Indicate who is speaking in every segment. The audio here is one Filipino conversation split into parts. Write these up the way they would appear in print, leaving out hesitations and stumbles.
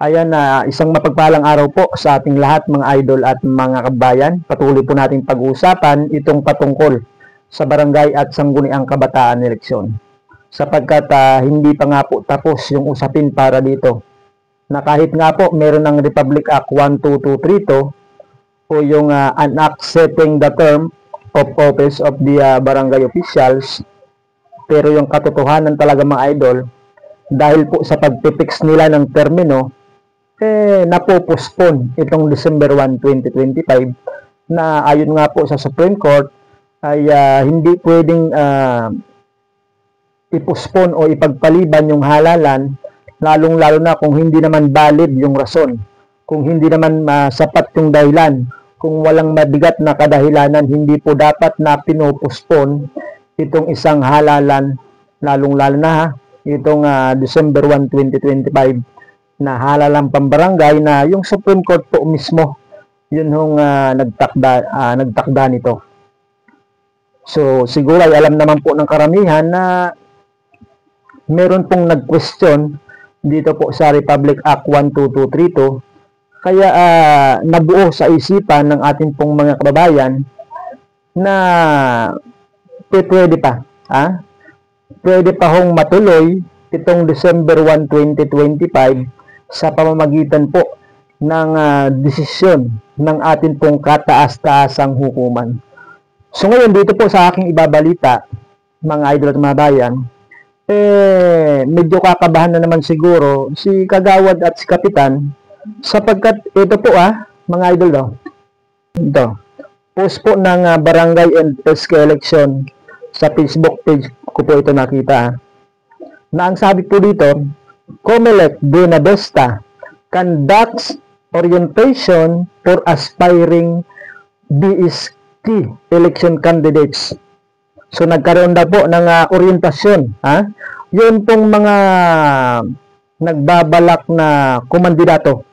Speaker 1: Ayan na isang mapagpalang araw po sa ating lahat mga idol at mga kabayan. Patuloy po natin pag-uusapan itong patungkol sa barangay at sangguniang kabataan eleksyon. Sapagkat hindi pa nga po tapos yung usapin para dito. Na kahit nga po meron ng Republic Act 12232 o yung an act setting the term of office of the barangay officials, pero yung katotohanan talaga mga idol, dahil po sa pagpipix nila ng termino, napopospone itong December 1, 2025 na ayon nga po sa Supreme Court ay hindi pwedeng ipospone o ipagpaliban yung halalan, lalong-lalo na kung hindi naman valid yung rason, kung hindi naman sapat yung dahilan, kung walang mabigat na kadahilanan, hindi po dapat na pinopospone itong isang halalan, lalong-lalo na itong December 1, 2025 na halalang pambarangay na yung Supreme Court po mismo yun hong nagtakda nito. So siguro ay alam naman po ng karamihan na meron pong nag-question dito po sa Republic Act 12232, kaya nabuo sa isipan ng ating pong mga kababayan na pwede pa pwede pa hong matuloy itong December 1, 2025 sa pamamagitan po ng desisyon ng atin pong kataas-taasang hukuman. So ngayon dito po sa aking ibabalita, mga idol at mga bayan, medyo kakabahan na naman siguro si Kagawad at si Kapitan sapagkat ito po mga idol ito, post po ng Barangay and SK election sa Facebook page ko po ito nakita na ang sabi po dito, COMELEC Buena Vista conducts orientation for aspiring BSK election candidates. So nagkaroon na po ng orientasyon, yun pong mga nagbabalak na kumandidato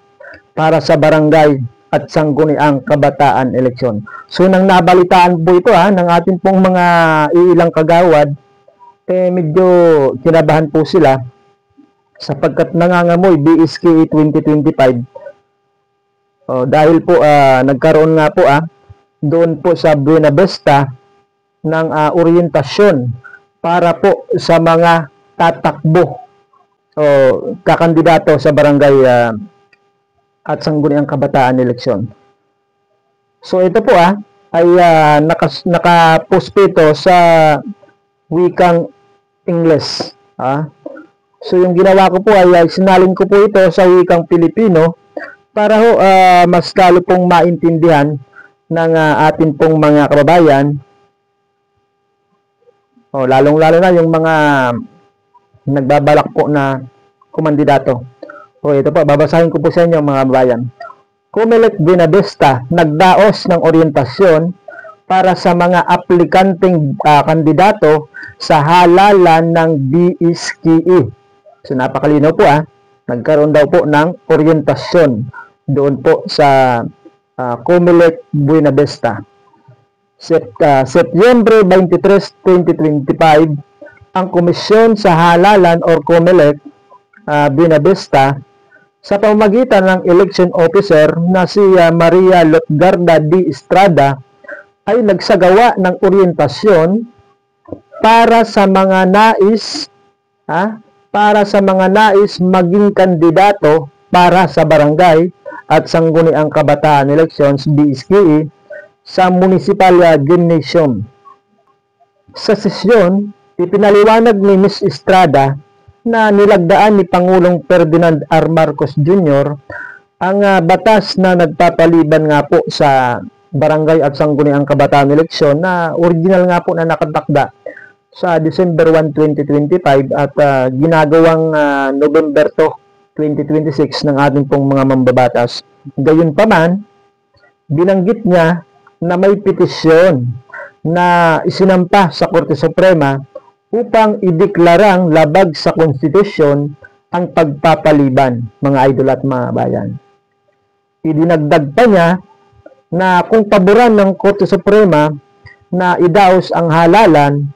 Speaker 1: para sa barangay at sangguniang kabataan eleksyon. So nang nabalitaan po ito ng ating pong mga ilang kagawad, medyo kinabahan po sila sapagkat nangangamoy BSK 2025. Dahil po nagkaroon nga po doon po sa Buena Vista ng orientasyon para po sa mga tatakbo o kakandidato sa barangay at sangguniang kabataan eleksyon. So ito po ay naka-post ito sa wikang English. So yung ginawa ko po ay sinalin ko po ito sa wikang Pilipino para mas lalo pong maintindihan ng atin pong mga kababayan, lalong-lalo na yung mga nagbabalak po na kumandidato. Ito po, babasahin ko po sa inyo mga kababayan. COMELEC Buena Vista nagdaos ng orientasyon para sa mga aplikanteng kandidato sa halalan ng BSKE. So napakalinaw po nagkaroon daw po ng orientasyon doon po sa COMELEC Buena Vista. Setyembre 23, 2025, ang Komisyon sa Halalan or COMELEC Buena Vista sa pamamagitan ng election officer na si Maria Lotgarda D. Estrada ay nagsagawa ng orientasyon para sa mga nais maging kandidato para sa barangay at sangguniang kabataan elections BSKE sa Municipal Gymnasium. Sa sesyon, ipinaliwanag ni Ms. Estrada na nilagdaan ni Pangulong Ferdinand R. Marcos Jr. ang batas na nagpapaliban nga po sa barangay at sangguniang kabataan eleksyon na original nga po na nakatakda sa December 1, 2025 at ginagawang November 2, 2026 ng ating pong mga mambabatas. Gayunpaman, binanggit niya na may petisyon na isinampa sa Korte Suprema upang ideklarang labag sa konstitusyon ang pagpapaliban, mga idol at mga bayan. Idinagdag pa niya na kung paboran ng Korte Suprema na idaos ang halalan,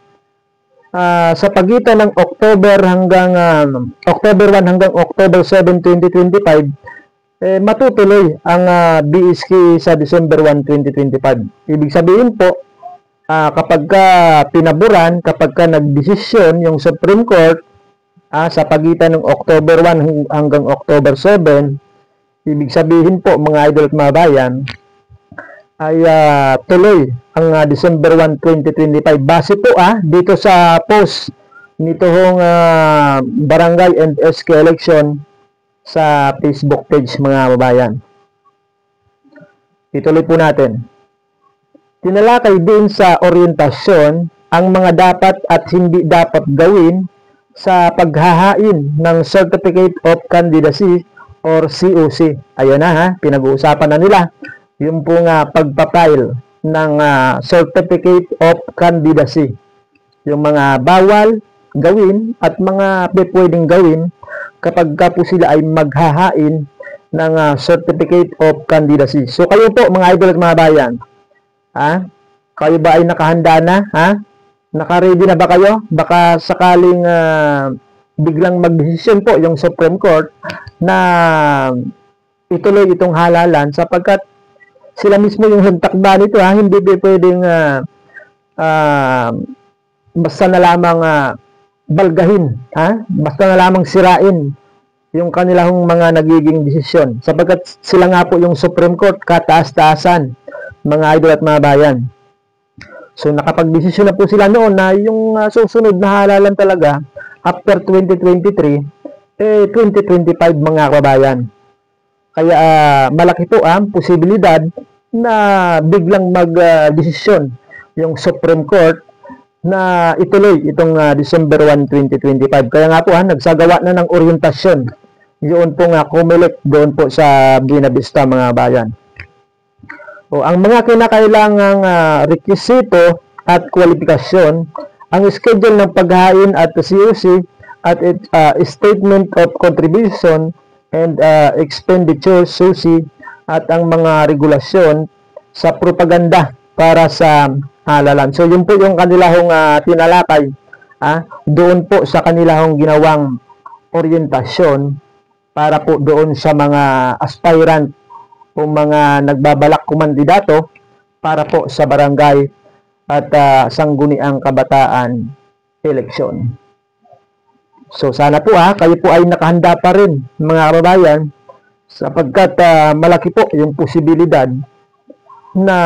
Speaker 1: sa pagitan ng October 1 hanggang October 7, 2025, matutuloy ang BSK sa December 1, 2025. Ibig sabihin po, kapag pinaboran, kapag nagdesisyon yung Supreme Court sa pagitan ng October 1 hanggang October 7, ibig sabihin po mga idol at mga bayan, ay tuloy ang December 1, 2025. Base po dito sa post nito hong Barangay and SK election sa Facebook page mga babayan. Ituloy po natin. Tinalakay din sa orientasyon ang mga dapat at hindi dapat gawin sa paghahain ng Certificate of Candidacy or COC. Ayun na pinag-uusapan na nila yung pong pagpapile ng Certificate of Candidacy. Yung mga bawal gawin at mga pwedeng gawin kapag po sila ay maghahain ng Certificate of Candidacy. So kayo po mga idol at mga bayan, kayo ba ay nakahanda na? Naka-ready na ba kayo? Baka sakaling biglang magdesisyon po yung Supreme Court na ituloy itong halalan sapagkat sila mismo yung nagtakda nito hindi pwedeng basta na lamang balgahin, basta na lamang sirain yung kanilang mga nagiging desisyon sapagkat sila nga po yung Supreme Court, kataas-taasan mga idol at mga bayan. So nakapag-desisyon na po sila noon na yung susunod na halalan talaga after 2023 2025 mga kababayan. Kaya malaki po ang posibilidad na biglang mag-desisyon yung Supreme Court na ituloy itong December 1, 2025. Kaya nga po nagsagawa na ng orientasyon yun po COMELEC doon po sa Buena Vista mga bayan. Ang mga kinakailangang rekwisito at kwalifikasyon, ang schedule ng paghain at COC at statement of contribution and expenditure SUSI at ang mga regulasyon sa propaganda para sa halalan. So yun po yung kanilahong tinalakay doon po sa kanilahong ginawang orientasyon para po doon sa mga aspirant o mga nagbabalak kumandidato para po sa barangay at sangguniang kabataan eleksyon. So sana po kayo po ay nakahanda pa rin mga kababayan sapagkat malaki po yung posibilidad na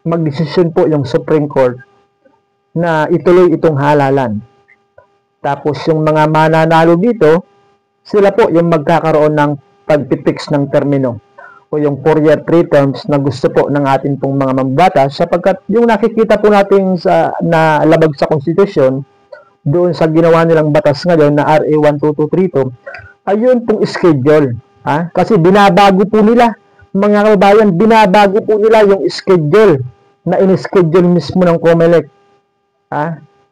Speaker 1: magdesisyon po yung Supreme Court na ituloy itong halalan. Tapos yung mga mananalo dito, sila po yung magkakaroon ng pagpipix ng termino o yung 4-year 3 terms na gusto po ng ating pong mga mambabatas sapagkat yung nakikita po natin sa na labag sa konstitusyon doon sa ginawa nilang batas ngayon na RA 12232 ayun pong schedule. Kasi binabago po nila mga kababayan, binabago po nila yung schedule na in-schedule mismo ng COMELEC.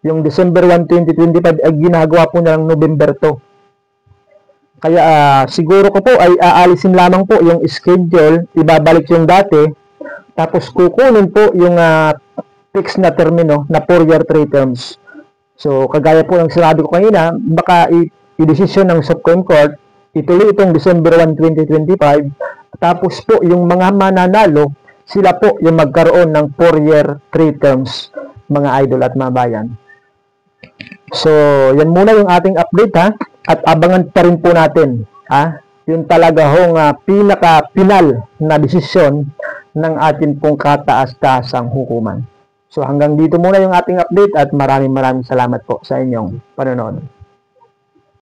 Speaker 1: Yung December 1, 2025 ay ginagawa po nilang November 2. Kaya siguro ko po ay aalisin lamang po yung schedule, ibabalik yung dati, tapos kukunin po yung fixed na termino na 4-year 3 terms. So, kagaya po ng sinabi ko kanina, baka i-desisyon ng Supreme Court, ituloy itong December 1, 2025, tapos po yung mga mananalo, sila po yung magkaroon ng 4-year 3 terms, mga idol at mga bayan. So, yan muna yung ating update at abangan pa rin po natin yung talaga hong pinaka-pinal na desisyon ng ating pong kataas-taasang hukuman. So hanggang dito muna yung ating update at maraming salamat po sa inyong panonood.